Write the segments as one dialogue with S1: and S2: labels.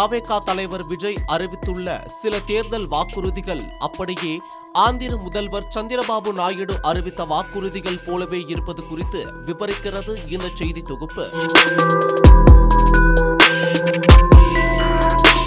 S1: தாவேகா தலைவர் விஜய் அறிவித்துள்ள சில தேர்தல் வாக்குறுதிகள் அப்படியே ஆந்திர முதல்வர் சந்திரபாபு நாயுடு அறிவித்த வாக்குறுதிகள் போலவே இருப்பது குறித்து விவரிக்கிறது இந்த செய்தி தொகுப்பு.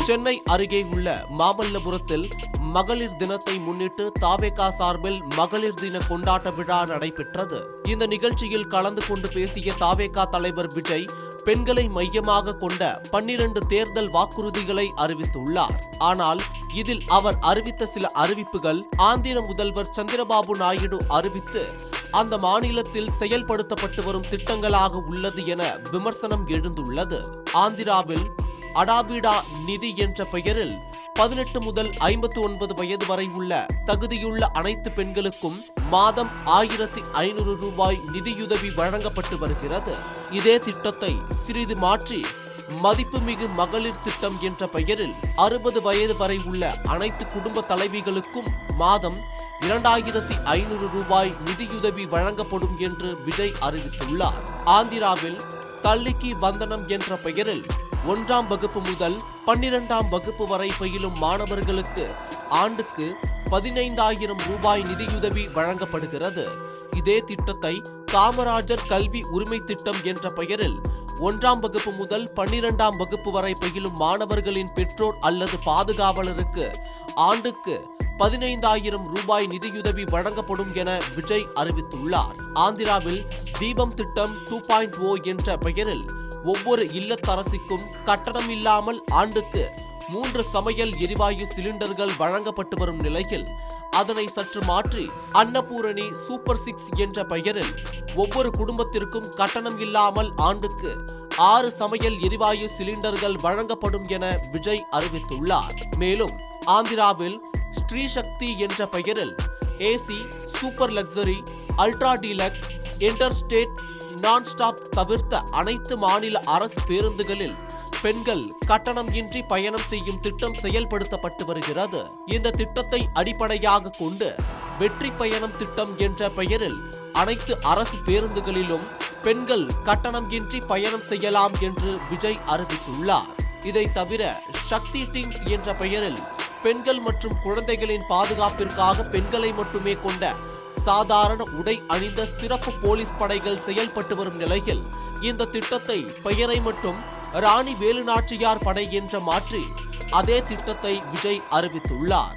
S1: சென்னை அருகே உள்ள மாமல்லபுரத்தில் மகளிர் தினத்தை முன்னிட்டு தாவேகா சார்பில் மகளிர் தின கொண்டாட்ட விழா நடைபெற்றது. இந்த நிகழ்ச்சியில் கலந்து கொண்டு பேசிய தாவேகா தலைவர் விஜய் பெண்களை மையமாக கொண்ட 12 தேர்தல் வாக்குறுதிகளை அறிவித்துள்ளார். ஆனால் இதில் அவர் அறிவித்த சில அறிவிப்புகள் ஆந்திர முதல்வர் சந்திரபாபு நாயுடு அறிவித்து அந்த மாநிலத்தில் செயல்படுத்தப்பட்டு வரும் திட்டங்களாக உள்ளது என விமர்சனம் எழுந்துள்ளது. ஆந்திராவில் அடாபிடா நிதி என்ற பெயரில் 18 முதல் 59 வயது வரை உள்ள தகுதியுள்ள அனைத்து பெண்களுக்கும் மாதம் 1500 ரூபாய் நிதியுதவி வழங்கப்பட்டு வருகிறது. இதே திட்டத்தை சிறிது மாற்றி மதிப்புமிகு மகளிர் திட்டம் என்ற பெயரில் 60 வயது வரை உள்ள அனைத்து குடும்ப தலைவிகளுக்கும் மாதம் 2500 ரூபாய் நிதியுதவி வழங்கப்படும் என்று விஜய் அறிவித்துள்ளார். ஆந்திராவில் தள்ளிக்கி வந்தனம் என்ற பெயரில் 1ஆம் வகுப்பு முதல் 12ஆம் வகுப்பு வரை பயிலும் மாணவர்களுக்கு ஆண்டுக்கு 15,000 ரூபாய் நிதியுதவி வழங்கப்படுகிறது. இதே திட்டத்தை காமராஜர் கல்வி உரிமை திட்டம் என்ற பெயரில் 1ஆம் வகுப்பு முதல் 12ஆம் வகுப்பு வரை பயிலும் மாணவர்களின் பெற்றோர் அல்லது பாதுகாவலருக்கு ஆண்டுக்கு 15,000 ரூபாய் நிதியுதவி வழங்கப்படும் என விஜய் அறிவித்துள்ளார். ஆந்திராவில் தீபம் திட்டம் 2.0 என்ற பெயரில் ஒவ்வொரு இல்லத்தரசிக்கும் கட்டணம் இல்லாமல் ஆண்டுக்கு 3 சமையல் எரிவாயு சிலிண்டர்கள் வழங்கப்பட்டு வரும் நிலையில் அதனை சற்று மாற்றி அன்னபூரணி சூப்பர் 6 என்ற பெயரில் ஒவ்வொரு குடும்பத்திற்கும் கட்டணம் இல்லாமல் ஆண்டுக்கு 6 சமையல் எரிவாயு சிலிண்டர்கள் வழங்கப்படும் என விஜய் அறிவித்துள்ளார். மேலும் ஆந்திராவில் ஸ்ரீ சக்தி என்ற பெயரில் AC, super luxury, ultra deluxe, interstate, நான் ஸ்டாப் தவிர்த்த அனைத்து மாநில அரசு பேருந்துகளில் பெண்கள் கட்டணம் இன்றி பயணம் செய்யும் திட்டம் செயல்படுத்தப்பட்டு வருகிறது. இந்த திட்டத்தை அடிப்படையாக கொண்டு வெற்றி பயணம் திட்டம் என்ற பெயரில் அனைத்து அரசு பேருந்துகளிலும் பெண்கள் கட்டணம் இன்றி பயணம் செய்யலாம் என்று விஜய் அறிவித்துள்ளார். இதை தவிர சக்தி டீம்ஸ் என்ற பெயரில் பெண்கள் மற்றும் குழந்தைகளின் பாதுகாப்பிற்காக பெண்களை மட்டுமே கொண்ட சாதாரண உடை அணிந்த சிறப்பு போலீஸ் படைகள் செயல்பட்டு வரும் நிலையில் இந்த திட்டத்தை பெயரை மட்டும் ராணி வேலுநாச்சியார் படை என்று மாற்றி அதே திட்டத்தை விஜய் அறிவித்துள்ளார்.